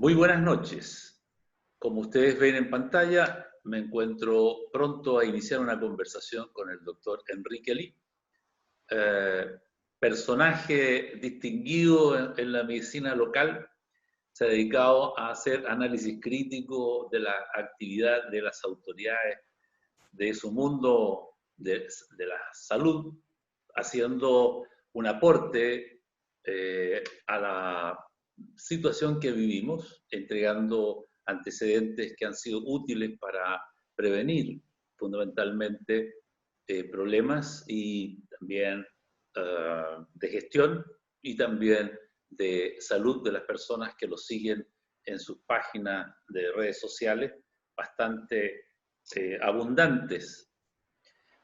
Muy buenas noches. Como ustedes ven en pantalla, me encuentro pronto a iniciar una conversación con el doctor Enrique Lee, personaje distinguido en la medicina local. Se ha dedicado a hacer análisis crítico de la actividad de las autoridades de su mundo de la salud, haciendo un aporte a la situación que vivimos, entregando antecedentes que han sido útiles para prevenir fundamentalmente problemas y también de gestión y también de salud de las personas que lo siguen en sus páginas de redes sociales bastante abundantes.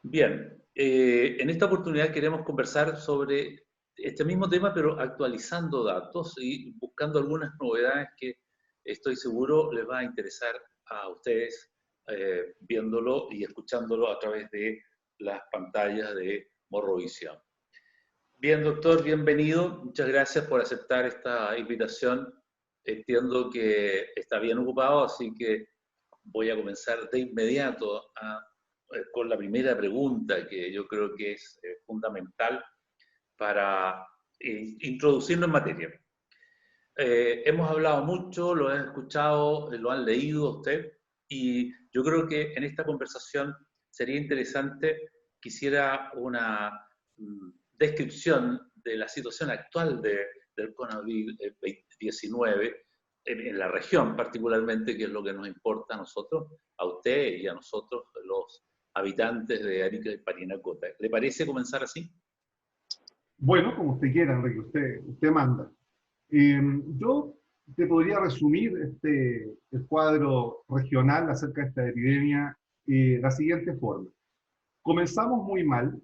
Bien, en esta oportunidad queremos conversar sobre este mismo tema, pero actualizando datos y buscando algunas novedades que estoy seguro les va a interesar a ustedes viéndolo y escuchándolo a través de las pantallas de Morrovisión. Bien, doctor, bienvenido. Muchas gracias por aceptar esta invitación. Entiendo que está bien ocupado, así que voy a comenzar de inmediato con la primera pregunta, que yo creo que es fundamental para introducirnos en materia. Hemos hablado mucho, lo han escuchado, lo han leído usted, y yo creo que en esta conversación sería interesante, quisiera una descripción de la situación actual del COVID-19 en la región particularmente, que es lo que nos importa a nosotros, a usted y a nosotros, los habitantes de Arica y Parinacota. ¿Le parece comenzar así? Bueno, como usted quiera, Enrique, usted manda. Yo te podría resumir el cuadro regional acerca de esta epidemia de la siguiente forma. Comenzamos muy mal,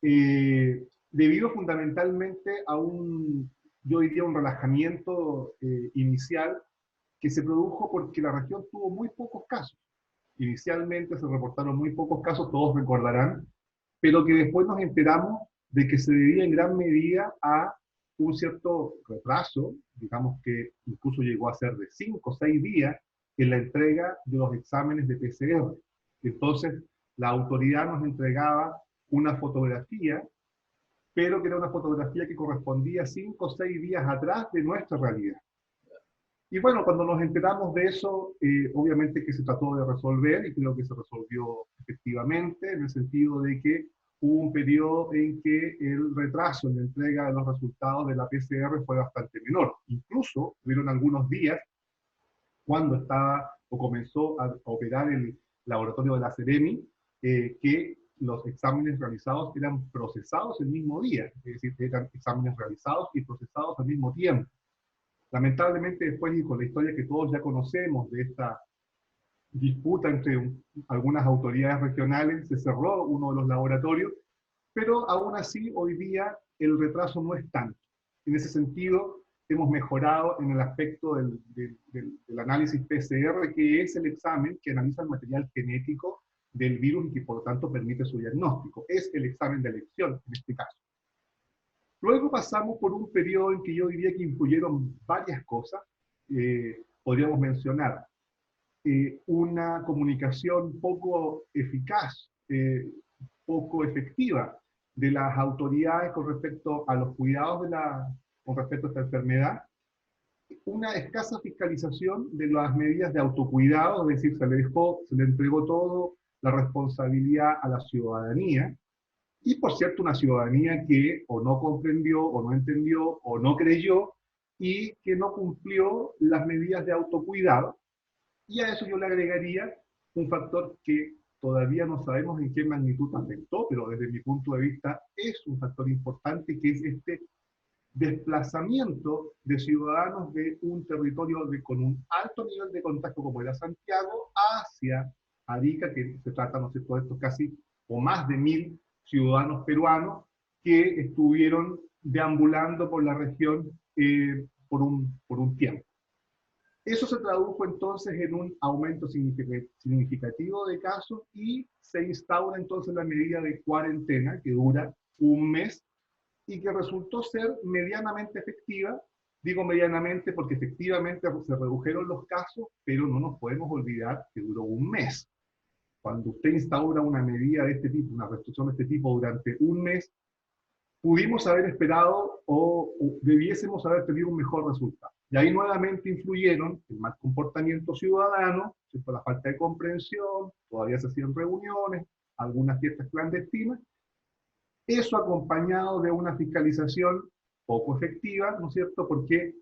debido fundamentalmente a yo diría, un relajamiento inicial que se produjo porque la región tuvo muy pocos casos. Inicialmente se reportaron muy pocos casos, todos recordarán, pero que después nos enteramos de que se debía en gran medida a un cierto retraso, digamos que incluso llegó a ser de 5 o 6 días en la entrega de los exámenes de PCR. Entonces, la autoridad nos entregaba una fotografía, pero que era una fotografía que correspondía 5 o 6 días atrás de nuestra realidad. Y bueno, cuando nos enteramos de eso, obviamente que se trató de resolver y creo que se resolvió efectivamente, en el sentido de que hubo un periodo en que el retraso en la entrega de los resultados de la PCR fue bastante menor. Incluso hubieron algunos días cuando estaba o comenzó a operar el laboratorio de la Seremi, que los exámenes realizados eran procesados el mismo día, es decir, eran exámenes realizados y procesados al mismo tiempo. Lamentablemente después, y con la historia que todos ya conocemos de esta disputa entre algunas autoridades regionales, se cerró uno de los laboratorios, pero aún así hoy día el retraso no es tanto. En ese sentido, hemos mejorado en el aspecto del análisis PCR, que es el examen que analiza el material genético del virus y que por lo tanto permite su diagnóstico. Es el examen de elección en este caso. Luego pasamos por un periodo en que yo diría que influyeron varias cosas. Podríamos mencionar una comunicación poco eficaz, poco efectiva de las autoridades con respecto a los cuidados con respecto a esta enfermedad, una escasa fiscalización de las medidas de autocuidado, es decir, se le entregó todo la responsabilidad a la ciudadanía, y por cierto una ciudadanía que o no comprendió, o no entendió, o no creyó, y que no cumplió las medidas de autocuidado. Y a eso yo le agregaría un factor que todavía no sabemos en qué magnitud afectó, pero desde mi punto de vista es un factor importante, que es este desplazamiento de ciudadanos de un territorio con un alto nivel de contagio como era Santiago hacia Arica, que se trata, ¿no sé, de estos casi o más de 1000 ciudadanos peruanos que estuvieron deambulando por la región por un tiempo. Eso se tradujo entonces en un aumento significativo de casos y se instaura entonces la medida de cuarentena que dura un mes y que resultó ser medianamente efectiva Digo medianamente porque efectivamente se redujeron los casos, pero no nos podemos olvidar que duró un mes. Cuando usted instaura una medida de este tipo, una restricción de este tipo durante un mes, pudimos haber esperado o debiésemos haber tenido un mejor resultado. Y ahí nuevamente influyeron el mal comportamiento ciudadano, ¿cierto? La falta de comprensión, todavía se hacían reuniones, algunas fiestas clandestinas, eso acompañado de una fiscalización poco efectiva, ¿no es cierto? Porque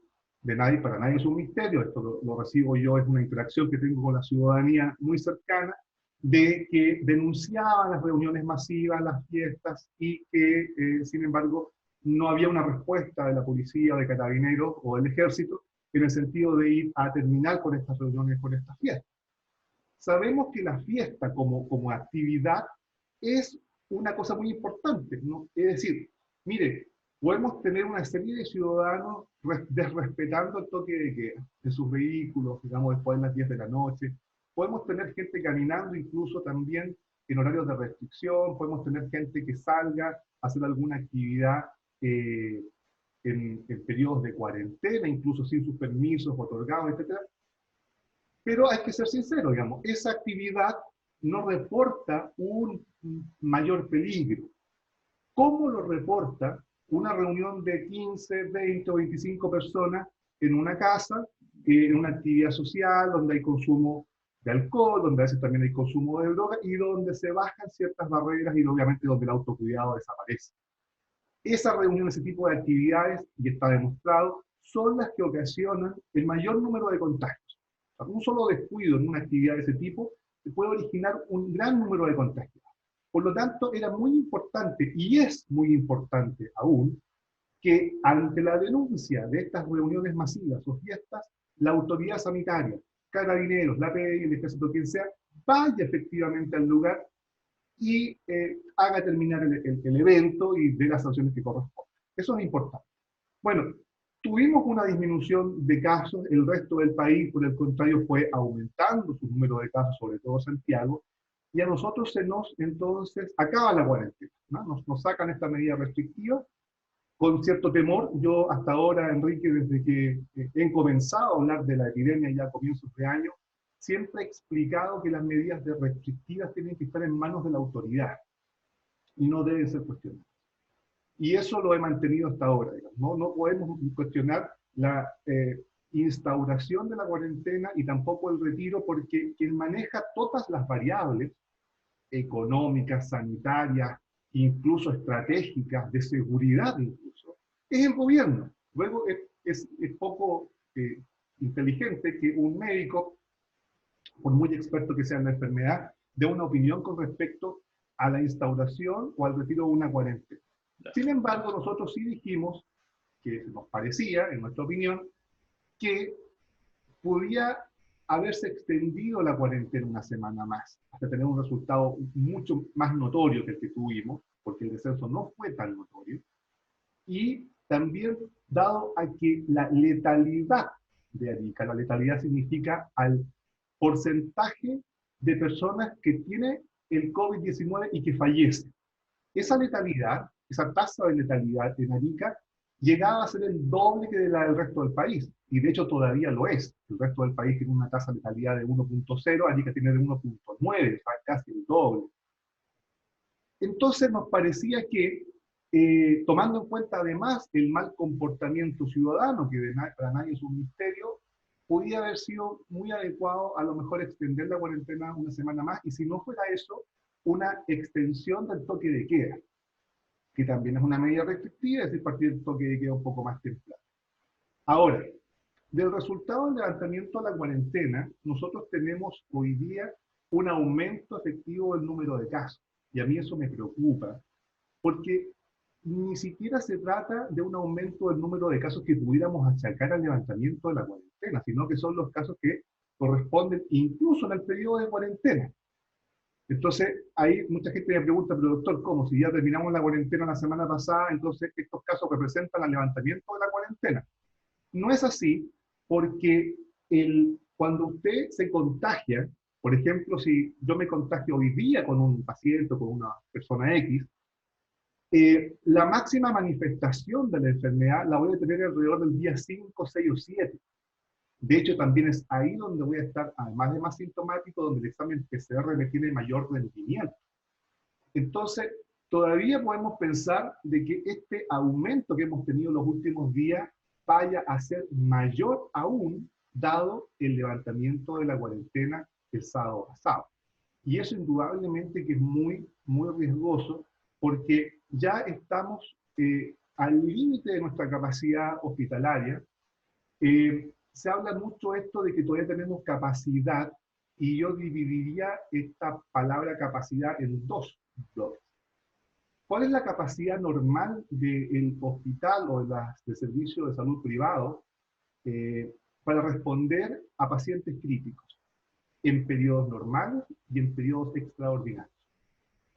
de nadie, para nadie es un misterio, esto lo recibo yo, es una interacción que tengo con la ciudadanía muy cercana, de que denunciaban las reuniones masivas, las fiestas, y que, sin embargo, no había una respuesta de la policía, de carabineros o del ejército en el sentido de ir a terminar con estas reuniones, con estas fiestas. Sabemos que la fiesta como actividad es una cosa muy importante, ¿no? Es decir, mire, podemos tener una serie de ciudadanos desrespetando el toque de queda en sus vehículos, digamos, después de las 10 de la noche. Podemos tener gente caminando incluso también en horarios de restricción, podemos tener gente que salga a hacer alguna actividad en periodos de cuarentena, incluso sin sus permisos otorgados, etc. Pero hay que ser sincero, digamos, esa actividad no reporta un mayor peligro. ¿Cómo lo reporta una reunión de 15, 20 o 25 personas en una casa, en una actividad social, donde hay consumo de alcohol, donde a veces también hay consumo de droga, y donde se bajan ciertas barreras y obviamente donde el autocuidado desaparece? Esas reuniones, ese tipo de actividades, y está demostrado, son las que ocasionan el mayor número de contagios. O sea, un solo descuido en una actividad de ese tipo puede originar un gran número de contagios. Por lo tanto, era muy importante, y es muy importante aún, que ante la denuncia de estas reuniones masivas o fiestas, la autoridad sanitaria, carabineros, la PDI, el ejército, quien sea, vaya efectivamente al lugar y haga terminar el evento y dé las sanciones que corresponden. Eso es importante. Bueno, tuvimos una disminución de casos, el resto del país, por el contrario, fue aumentando su número de casos, sobre todo Santiago, y a nosotros se nos, entonces, acaba la cuarentena, ¿no? Nos sacan esta medida restrictiva, con cierto temor. Yo hasta ahora, Enrique, desde que he comenzado a hablar de la epidemia ya a comienzos de año, siempre he explicado que las medidas restrictivas tienen que estar en manos de la autoridad y no deben ser cuestionadas. Y eso lo he mantenido hasta ahora, digamos. No podemos cuestionar la instauración de la cuarentena y tampoco el retiro, porque quien maneja todas las variables económicas, sanitarias, incluso estratégicas, de seguridad incluso, es el gobierno. Luego es poco inteligente que un médico, por muy experto que sea en la enfermedad, dé una opinión con respecto a la instauración o al retiro de una cuarentena. Sin embargo, nosotros sí dijimos que nos parecía, en nuestra opinión, que podía haberse extendido la cuarentena una semana más, hasta tener un resultado mucho más notorio que el que tuvimos, porque el descenso no fue tan notorio, y también dado a que la letalidad de Arica, la letalidad significa al porcentaje de personas que tiene el COVID-19 y que fallece. Esa letalidad, esa tasa de letalidad en Arica, llegaba a ser el doble que de la del resto del país, y de hecho todavía lo es. El resto del país tiene una tasa de letalidad de 1.0, Arica tiene de 1.9, o sea, casi el doble. Entonces nos parecía que, tomando en cuenta además el mal comportamiento ciudadano, que para nadie es un misterio, podía haber sido muy adecuado a lo mejor extender la cuarentena una semana más, y si no fuera eso, una extensión del toque de queda, que también es una medida restrictiva, es decir, partir del toque de queda un poco más temprano. Ahora, del resultado del levantamiento de la cuarentena, nosotros tenemos hoy día un aumento efectivo del número de casos, y a mí eso me preocupa, porque ni siquiera se trata de un aumento del número de casos que pudiéramos achacar al levantamiento de la cuarentena, sino que son los casos que corresponden incluso en el periodo de cuarentena. Entonces, ahí mucha gente me pregunta, pero doctor, ¿cómo? Si ya terminamos la cuarentena la semana pasada, entonces estos casos representan el levantamiento de la cuarentena. No es así, porque cuando usted se contagia, por ejemplo, si yo me contagio hoy día con un paciente o con una persona X, La máxima manifestación de la enfermedad la voy a tener alrededor del día 5, 6 o 7. De hecho, también es ahí donde voy a estar, además de más sintomático, donde el examen PCR me tiene mayor rendimiento. Entonces, todavía podemos pensar de que este aumento que hemos tenido los últimos días vaya a ser mayor aún, dado el levantamiento de la cuarentena el sábado pasado. Y eso indudablemente que es muy, muy riesgoso, porque ya estamos al límite de nuestra capacidad hospitalaria. Se habla mucho esto de que todavía tenemos capacidad, y yo dividiría esta palabra capacidad en dos bloques. ¿Cuál es la capacidad normal del hospital o del servicio de salud privado para responder a pacientes críticos en periodos normales y en periodos extraordinarios?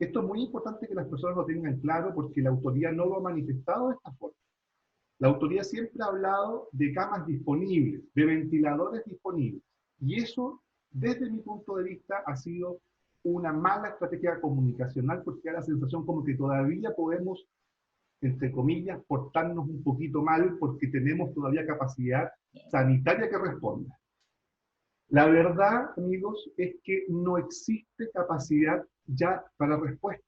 Esto es muy importante que las personas lo tengan claro, porque la autoridad no lo ha manifestado de esta forma. La autoridad siempre ha hablado de camas disponibles, de ventiladores disponibles. Y eso, desde mi punto de vista, ha sido una mala estrategia comunicacional, porque da la sensación como que todavía podemos, entre comillas, portarnos un poquito mal porque tenemos todavía capacidad sanitaria que responda. La verdad, amigos, es que no existe capacidad ya para respuesta,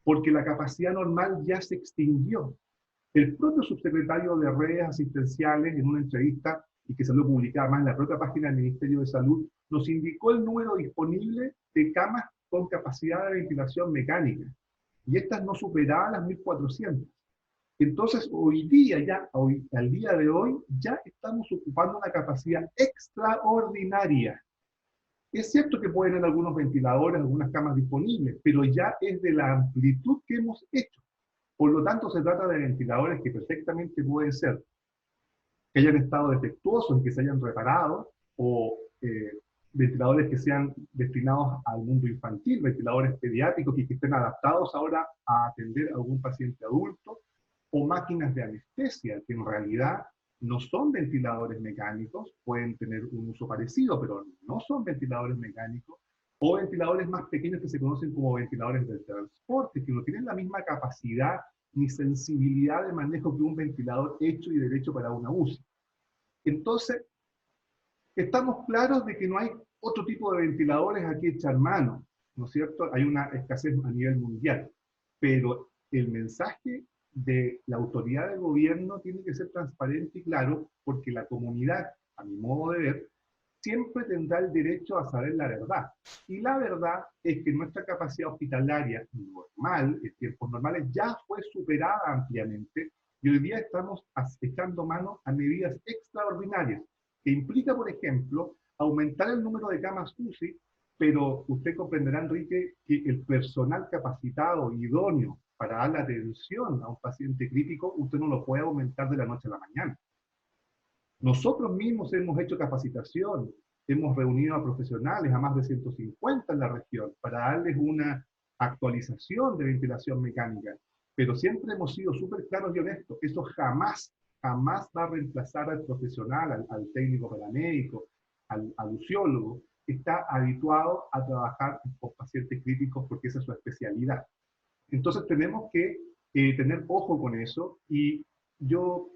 porque la capacidad normal ya se extinguió. El propio subsecretario de Redes Asistenciales, en una entrevista, y que salió publicada más en la propia página del Ministerio de Salud, nos indicó el número disponible de camas con capacidad de ventilación mecánica. Y estas no superaban las 1.400. Entonces, hoy día, al día de hoy, ya estamos ocupando una capacidad extraordinaria. Es cierto que pueden haber algunos ventiladores, algunas camas disponibles, pero ya es de la amplitud que hemos hecho. Por lo tanto, se trata de ventiladores que perfectamente pueden ser que hayan estado defectuosos y que se hayan reparado, o ventiladores que sean destinados al mundo infantil, ventiladores pediátricos que estén adaptados ahora a atender a algún paciente adulto, o máquinas de anestesia, que en realidad no son ventiladores mecánicos, pueden tener un uso parecido, pero no son ventiladores mecánicos, o ventiladores más pequeños que se conocen como ventiladores de transporte, que no tienen la misma capacidad ni sensibilidad de manejo que un ventilador hecho y derecho para una UCI. Entonces, estamos claros de que no hay otro tipo de ventiladores a que echar mano, ¿no es cierto? Hay una escasez a nivel mundial, pero el mensaje de la autoridad de gobierno tiene que ser transparente y claro, porque la comunidad, a mi modo de ver, siempre tendrá el derecho a saber la verdad. Y la verdad es que nuestra capacidad hospitalaria normal, en tiempos normales, ya fue superada ampliamente, y hoy día estamos echando mano a medidas extraordinarias, que implica, por ejemplo, aumentar el número de camas UCI, pero usted comprenderá, Enrique, que el personal capacitado, idóneo, para dar la atención a un paciente crítico, usted no lo puede aumentar de la noche a la mañana. Nosotros mismos hemos hecho capacitación, hemos reunido a profesionales, a más de 150 en la región, para darles una actualización de ventilación mecánica. Pero siempre hemos sido súper claros y honestos. Eso jamás va a reemplazar al profesional, al técnico paramédico, al uciólogo, que está habituado a trabajar con pacientes críticos porque esa es su especialidad. Entonces tenemos que tener ojo con eso, y yo,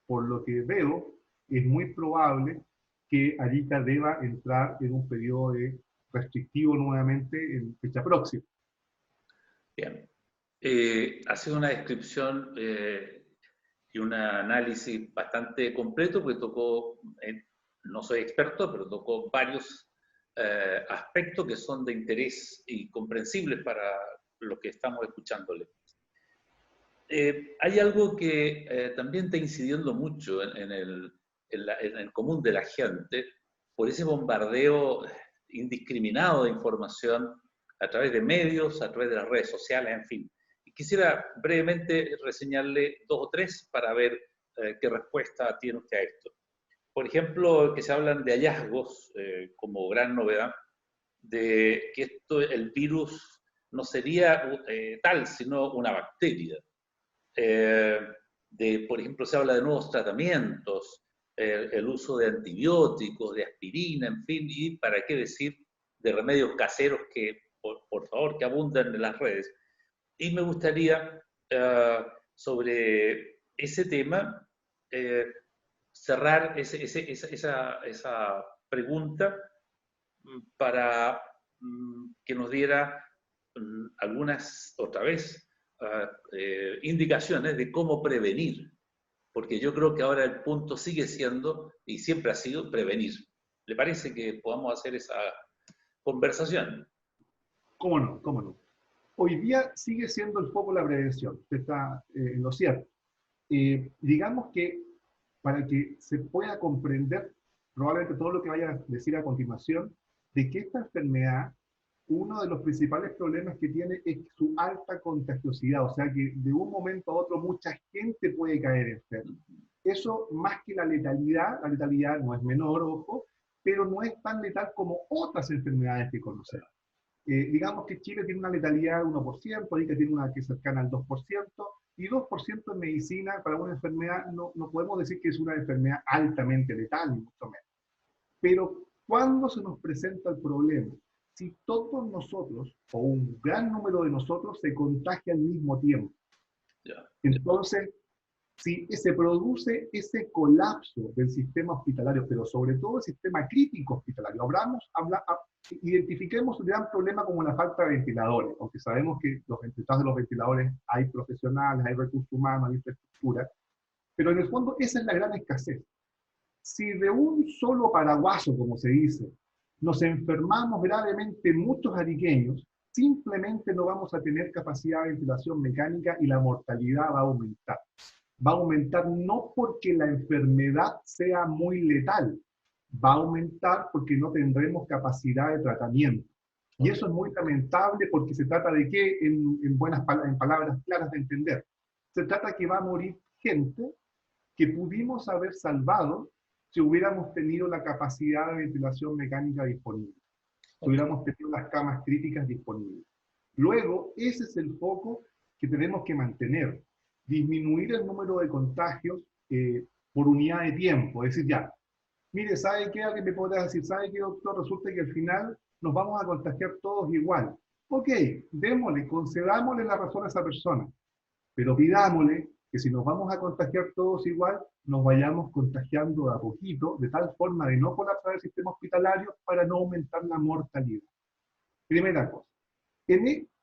por lo que veo, es muy probable que Arica deba entrar en un periodo restrictivo nuevamente en fecha próxima. Bien. Ha sido una descripción y un análisis bastante completo, porque tocó, no soy experto, pero tocó varios aspectos que son de interés y comprensibles para los que estamos escuchándole. Hay algo que también está incidiendo mucho en el común de la gente, por ese bombardeo indiscriminado de información a través de medios, a través de las redes sociales, en fin. Y quisiera brevemente reseñarle dos o tres para ver qué respuesta tiene usted a esto. Por ejemplo, que se hablan de hallazgos como gran novedad, de que el virus no sería tal, sino una bacteria. Por ejemplo, se habla de nuevos tratamientos, el uso de antibióticos, de aspirina, en fin, y para qué decir de remedios caseros que, por favor, que abundan en las redes. Y me gustaría sobre ese tema, cerrar esa pregunta para que nos diera algunas, otra vez, indicaciones de cómo prevenir, porque yo creo que ahora el punto sigue siendo, y siempre ha sido, prevenir. ¿Le parece que podamos hacer esa conversación? ¿Cómo no? ¿Cómo no? Hoy día sigue siendo el foco la prevención, usted está en lo cierto. Digamos que para que se pueda comprender probablemente todo lo que vaya a decir a continuación, de que esta enfermedad, uno de los principales problemas que tiene es su alta contagiosidad, o sea que de un momento a otro mucha gente puede caer enferma. Eso más que la letalidad no es menor, ojo, pero no es tan letal como otras enfermedades que conocemos. Digamos que Chile tiene una letalidad de 1%, ahí que tiene una que es cercana al 2%, y 2% en medicina para una enfermedad, no podemos decir que es una enfermedad altamente letal, ni mucho menos. Pero, ¿cuándo se nos presenta el problema? Si todos nosotros, o un gran número de nosotros, se contagia al mismo tiempo. Entonces, si se produce ese colapso del sistema hospitalario, pero sobre todo el sistema crítico hospitalario, identifiquemos el gran problema como la falta de ventiladores, aunque sabemos que detrás de los ventiladores hay profesionales, hay recursos humanos, hay infraestructura, pero en el fondo esa es la gran escasez. Si de un solo paraguaso, como se dice, nos enfermamos gravemente muchos ariqueños, simplemente no vamos a tener capacidad de ventilación mecánica y la mortalidad va a aumentar. Va a aumentar no porque la enfermedad sea muy letal, va a aumentar porque no tendremos capacidad de tratamiento. Y eso es muy lamentable porque se trata de qué, en palabras claras de entender. Se trata que va a morir gente que pudimos haber salvado si hubiéramos tenido la capacidad de ventilación mecánica disponible, si hubiéramos tenido las camas críticas disponibles. Luego, ese es el foco que tenemos que mantener, disminuir el número de contagios por unidad de tiempo, es decir, ya, mire, ¿sabe qué? Alguien me podrá decir, ¿sabe qué, doctor? Resulta que al final nos vamos a contagiar todos igual. Ok, démosle, concedámosle la razón a esa persona, pero pidámosle que si nos vamos a contagiar todos igual, nos vayamos contagiando de a poquito, de tal forma de no colapsar el sistema hospitalario para no aumentar la mortalidad. Primera cosa.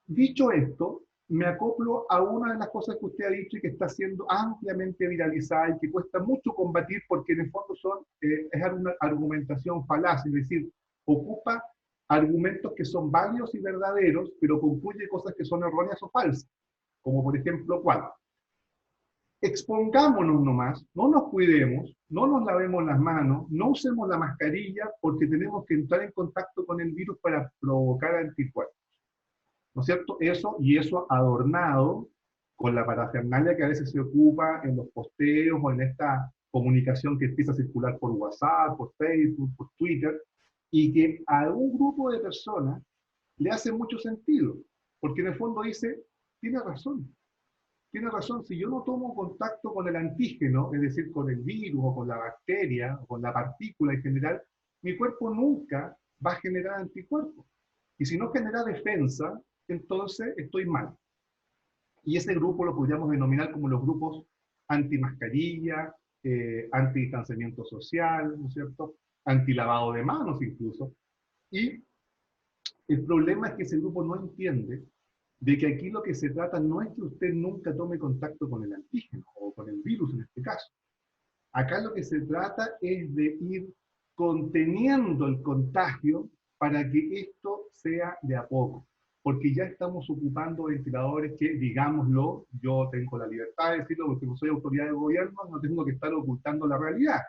Dicho esto, me acoplo a una de las cosas que usted ha dicho y que está siendo ampliamente viralizada y que cuesta mucho combatir porque en el fondo es una argumentación falaz, es decir, ocupa argumentos que son válidos y verdaderos, pero concluye cosas que son erróneas o falsas. Como por ejemplo, ¿cuál? Expongámonos nomás, no nos cuidemos, no nos lavemos las manos, no usemos la mascarilla porque tenemos que entrar en contacto con el virus para provocar anticuerpos. ¿No es cierto? Eso adornado con la parafernalia que a veces se ocupa en los posteos o en esta comunicación que empieza a circular por WhatsApp, por Facebook, por Twitter, y que a un grupo de personas le hace mucho sentido, porque en el fondo dice, tiene razón, si yo no tomo contacto con el antígeno, es decir, con el virus o con la bacteria o con la partícula en general, mi cuerpo nunca va a generar anticuerpos. Y si no genera defensa, entonces estoy mal. Y ese grupo lo podríamos denominar como los grupos anti-mascarilla, anti-distanciamiento social, ¿no es cierto? Anti-lavado de manos incluso. Y el problema es que ese grupo no entiende de que aquí lo que se trata no es que usted nunca tome contacto con el antígeno o con el virus en este caso. Acá lo que se trata es de ir conteniendo el contagio para que esto sea de a poco. Porque ya estamos ocupando ventiladores que, digámoslo, yo tengo la libertad de decirlo porque no soy autoridad de gobierno, no tengo que estar ocultando la realidad.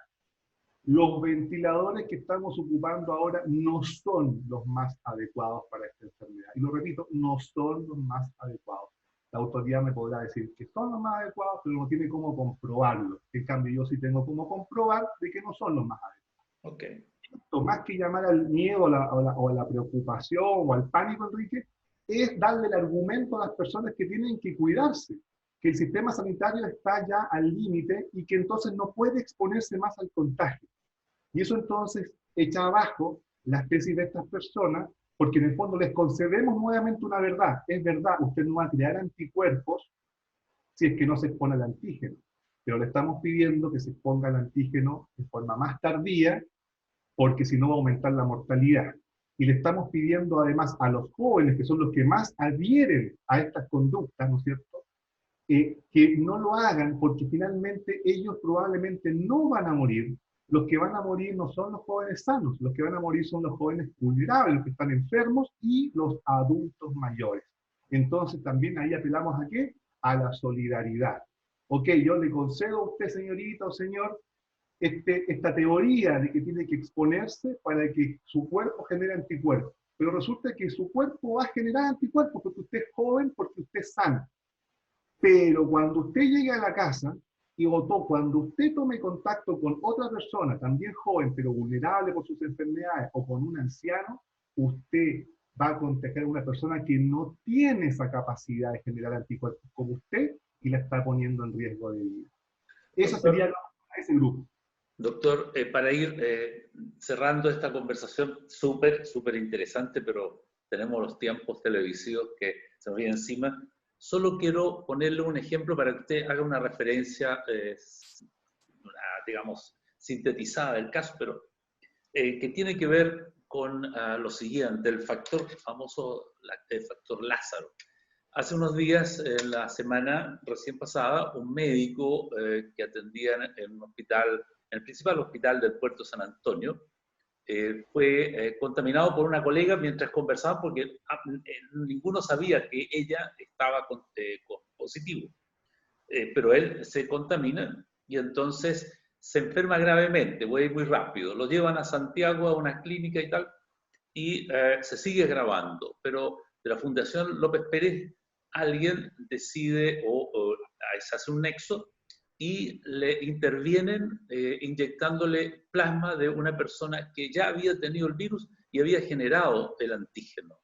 Los ventiladores que estamos ocupando ahora no son los más adecuados para esta enfermedad. Y lo repito, no son los más adecuados. La autoridad me podrá decir que son los más adecuados, pero no tiene cómo comprobarlo. En cambio, yo sí tengo cómo comprobar de que no son los más adecuados. Okay. Esto, más que llamar al miedo o a la preocupación o al pánico, Enrique, es darle el argumento a las personas que tienen que cuidarse, que el sistema sanitario está ya al límite y que entonces no puede exponerse más al contagio. Y eso entonces echa abajo las tesis de estas personas, porque en el fondo les concedemos nuevamente una verdad. Es verdad, usted no va a crear anticuerpos si es que no se expone al antígeno. Pero le estamos pidiendo que se exponga al antígeno de forma más tardía, porque si no va a aumentar la mortalidad. Y le estamos pidiendo además a los jóvenes, que son los que más adhieren a estas conductas, ¿no es cierto?, que no lo hagan, porque finalmente ellos probablemente no van a morir. Los que van a morir no son los jóvenes sanos, los que van a morir son los jóvenes vulnerables, los que están enfermos y los adultos mayores. Entonces también ahí apelamos a ¿qué? A la solidaridad. Ok, yo le concedo a usted, señorita o señor, esta teoría de que tiene que exponerse para que su cuerpo genere anticuerpos. Pero resulta que su cuerpo va a generar anticuerpos porque usted es joven, porque usted es sano. Pero cuando usted llegue a la casa cuando usted tome contacto con otra persona, también joven, pero vulnerable por sus enfermedades, o con un anciano, usted va a contagiar a una persona que no tiene esa capacidad de generar anticuerpos como usted y la está poniendo en riesgo de vida. Eso sería ese grupo. Doctor, para ir cerrando esta conversación súper interesante, pero tenemos los tiempos televisivos que se nos vienen encima. Solo quiero ponerle un ejemplo para que usted haga una referencia, digamos, sintetizada del caso, pero que tiene que ver con lo siguiente, el factor famoso, el factor Lázaro. Hace unos días, en la semana recién pasada, un médico que atendía en un hospital, en el principal hospital del puerto San Antonio, fue contaminado por una colega mientras conversaban porque ninguno sabía que ella estaba con positivo. Pero él se contamina y entonces se enferma gravemente, voy a ir muy rápido. Lo llevan a Santiago a una clínica y tal, y se sigue grabando. Pero de la Fundación López Pérez, alguien decide se hace un nexo y le intervienen inyectándole plasma de una persona que ya había tenido el virus y había generado el antígeno.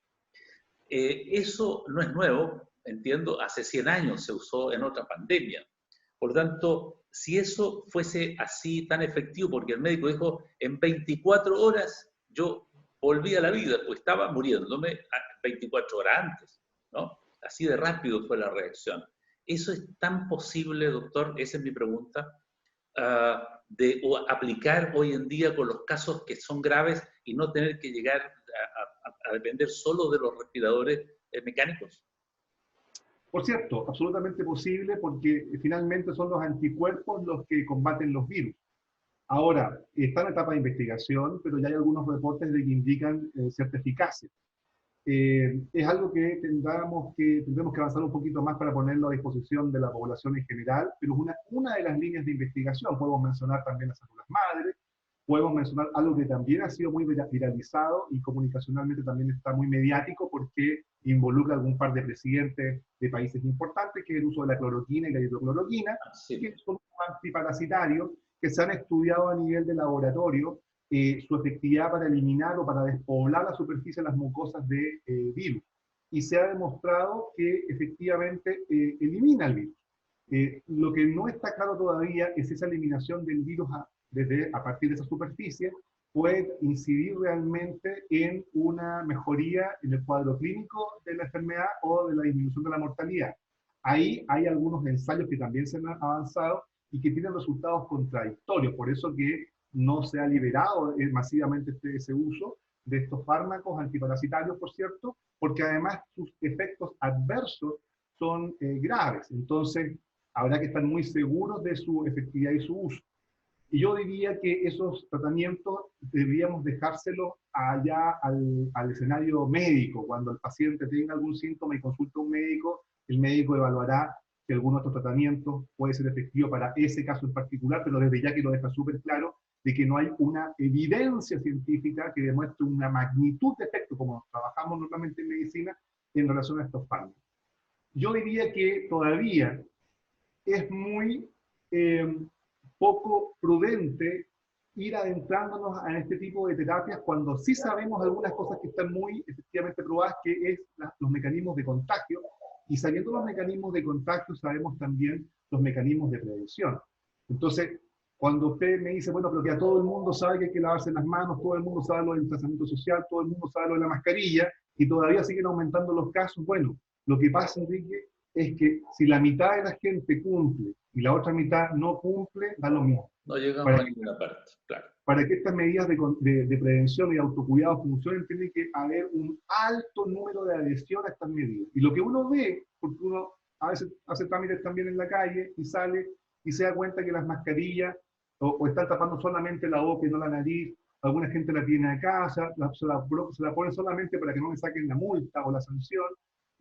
Eso no es nuevo, entiendo, hace 100 años se usó en otra pandemia. Por lo tanto, si eso fuese así tan efectivo, porque el médico dijo, en 24 horas yo volví a la vida, pues estaba muriéndome 24 horas antes, ¿no? Así de rápido fue la reacción. ¿Eso es tan posible, doctor? Esa es mi pregunta. De aplicar hoy en día con los casos que son graves y no tener que llegar a depender solo de los respiradores mecánicos. Por cierto, absolutamente posible porque finalmente son los anticuerpos los que combaten los virus. Ahora, está en etapa de investigación, pero ya hay algunos reportes de que indican cierta eficacia. Es algo que tendremos que avanzar un poquito más para ponerlo a disposición de la población en general, pero es una de las líneas de investigación. Podemos mencionar también las células madre, podemos mencionar algo que también ha sido muy viralizado y comunicacionalmente también está muy mediático porque involucra a algún par de presidentes de países importantes, que es el uso de la cloroquina y la hidrocloroquina, que son antiparasitarios que se han estudiado a nivel de laboratorio, su efectividad para eliminar o para despoblar la superficie de las mucosas de virus. Y se ha demostrado que efectivamente elimina el virus. Lo que no está claro todavía es esa eliminación del virus a partir de esa superficie puede incidir realmente en una mejoría en el cuadro clínico de la enfermedad o de la disminución de la mortalidad. Ahí hay algunos ensayos que también se han avanzado y que tienen resultados contradictorios, por eso que no se ha liberado masivamente ese uso de estos fármacos antiparasitarios, por cierto, porque además sus efectos adversos son graves. Entonces, habrá que estar muy seguros de su efectividad y su uso. Y yo diría que esos tratamientos deberíamos dejárselos allá al escenario médico. Cuando el paciente tenga algún síntoma y consulte a un médico, el médico evaluará si algún otro tratamiento puede ser efectivo para ese caso en particular, pero desde ya que lo deja súper claro de que no hay una evidencia científica que demuestre una magnitud de efecto, como trabajamos normalmente en medicina, en relación a estos fármacos. Yo diría que todavía es muy poco prudente ir adentrándonos en este tipo de terapias cuando sí sabemos algunas cosas que están muy efectivamente probadas, que es los mecanismos de contagio, y sabiendo los mecanismos de contagio sabemos también los mecanismos de prevención. Entonces, cuando usted me dice, bueno, pero que a todo el mundo sabe que hay que lavarse las manos, todo el mundo sabe lo del distanciamiento social, todo el mundo sabe lo de la mascarilla, y todavía siguen aumentando los casos, bueno, lo que pasa, Enrique, es que si la mitad de la gente cumple y la otra mitad no cumple, da lo mismo. No llegamos a ninguna parte, claro. Para que estas medidas de prevención y autocuidado funcionen, tiene que haber un alto número de adhesión a estas medidas. Y lo que uno ve, porque uno a veces hace trámites también en la calle y sale y se da cuenta que las mascarillas o están tapando solamente la boca y no la nariz, alguna gente la tiene acá, se la pone solamente para que no le saquen la multa o la sanción,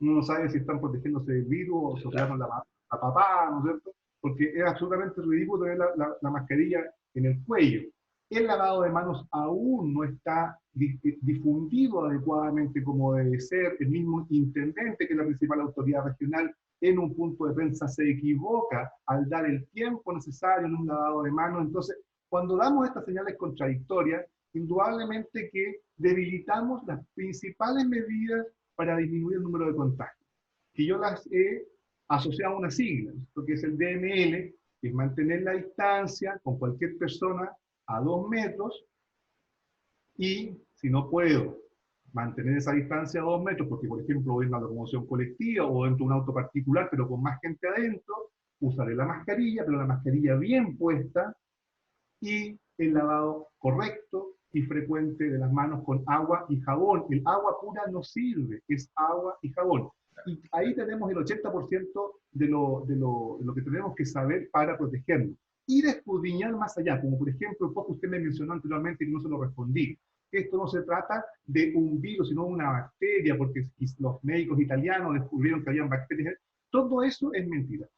uno no sabe si están protegiéndose del virus o se pegaron la papá, ¿no es cierto? Porque es absolutamente ridículo tener la mascarilla en el cuello. El lavado de manos aún no está difundido adecuadamente como debe ser. El mismo intendente, que es la principal autoridad regional, en un punto de prensa se equivoca al dar el tiempo necesario en un lavado de manos. Entonces, cuando damos estas señales contradictorias, indudablemente que debilitamos las principales medidas para disminuir el número de contagios, que yo las he asociado a una sigla, lo que es el DML, que es mantener la distancia con cualquier persona a 2 metros, y si no puedo mantener esa distancia a 2 metros, porque por ejemplo voy en una locomoción colectiva o dentro de un auto particular, pero con más gente adentro, usaré la mascarilla, pero la mascarilla bien puesta, y el lavado correcto y frecuente de las manos con agua y jabón. El agua pura no sirve, es agua y jabón. Y ahí tenemos el 80% de lo que tenemos que saber para protegernos. Ir a escudriñar más allá, como por ejemplo el poco usted me mencionó anteriormente y no se lo respondí. Esto no se trata de un virus, sino de una bacteria, porque los médicos italianos descubrieron que habían bacterias. Todo eso es mentira.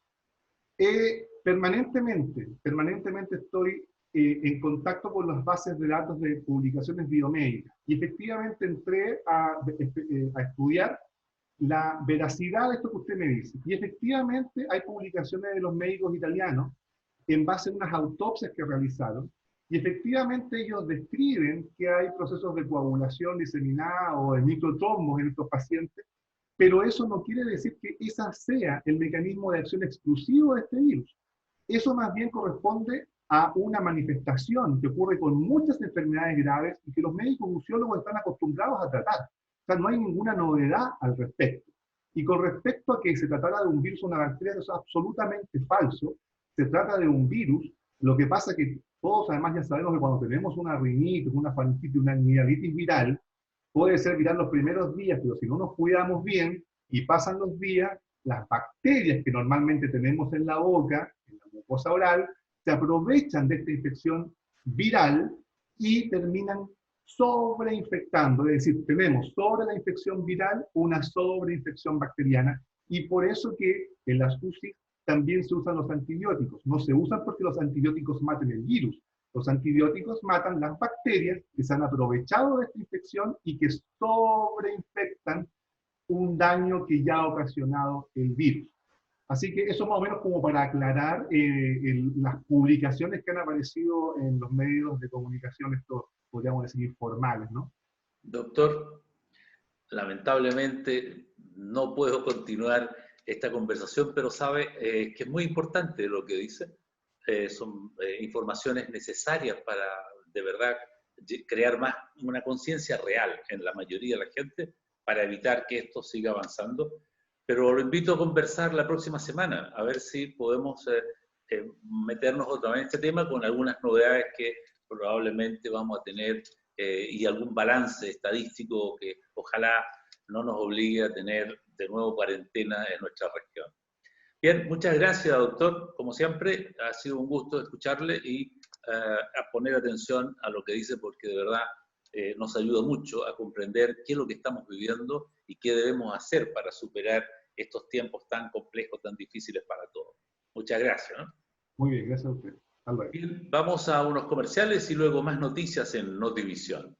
Permanentemente estoy en contacto con las bases de datos de publicaciones biomédicas. Y efectivamente entré a estudiar la veracidad de esto que usted me dice. Y efectivamente hay publicaciones de los médicos italianos en base a unas autopsias que realizaron. Y efectivamente ellos describen que hay procesos de coagulación diseminada o de microtrombos en estos pacientes, pero eso no quiere decir que ese sea el mecanismo de acción exclusivo de este virus. Eso más bien corresponde a una manifestación que ocurre con muchas enfermedades graves y que los médicos museólogos están acostumbrados a tratar. O sea, no hay ninguna novedad al respecto. Y con respecto a que se tratara de un virus o una bacteria, eso es absolutamente falso. Se trata de un virus. Lo que pasa es que todos además ya sabemos que cuando tenemos una rinitis, una faringitis, una amigdalitis viral, puede ser viral los primeros días, pero si no nos cuidamos bien y pasan los días, las bacterias que normalmente tenemos en la boca, en la mucosa oral, se aprovechan de esta infección viral y terminan sobreinfectando. Es decir, tenemos sobre la infección viral una sobreinfección bacteriana, y por eso que en las UCI también se usan los antibióticos. No se usan porque los antibióticos maten el virus. Los antibióticos matan las bacterias que se han aprovechado de esta infección y que sobreinfectan un daño que ya ha ocasionado el virus. Así que eso más o menos como para aclarar las publicaciones que han aparecido en los medios de comunicación, estos podríamos decir formales, ¿no? Doctor, lamentablemente no puedo continuar esta conversación, pero sabe que es muy importante lo que dice. Son informaciones necesarias para, de verdad, crear más una conciencia real en la mayoría de la gente para evitar que esto siga avanzando. Pero lo invito a conversar la próxima semana, a ver si podemos meternos otra vez en este tema con algunas novedades que probablemente vamos a tener y algún balance estadístico que ojalá no nos obligue a tener de nuevo cuarentena en nuestra región. Bien, muchas gracias, doctor. Como siempre, ha sido un gusto escucharle y a poner atención a lo que dice, porque de verdad nos ayuda mucho a comprender qué es lo que estamos viviendo y qué debemos hacer para superar estos tiempos tan complejos, tan difíciles para todos. Muchas gracias, ¿no? Muy bien, gracias a usted. Bien, vamos a unos comerciales y luego más noticias en Notivisión.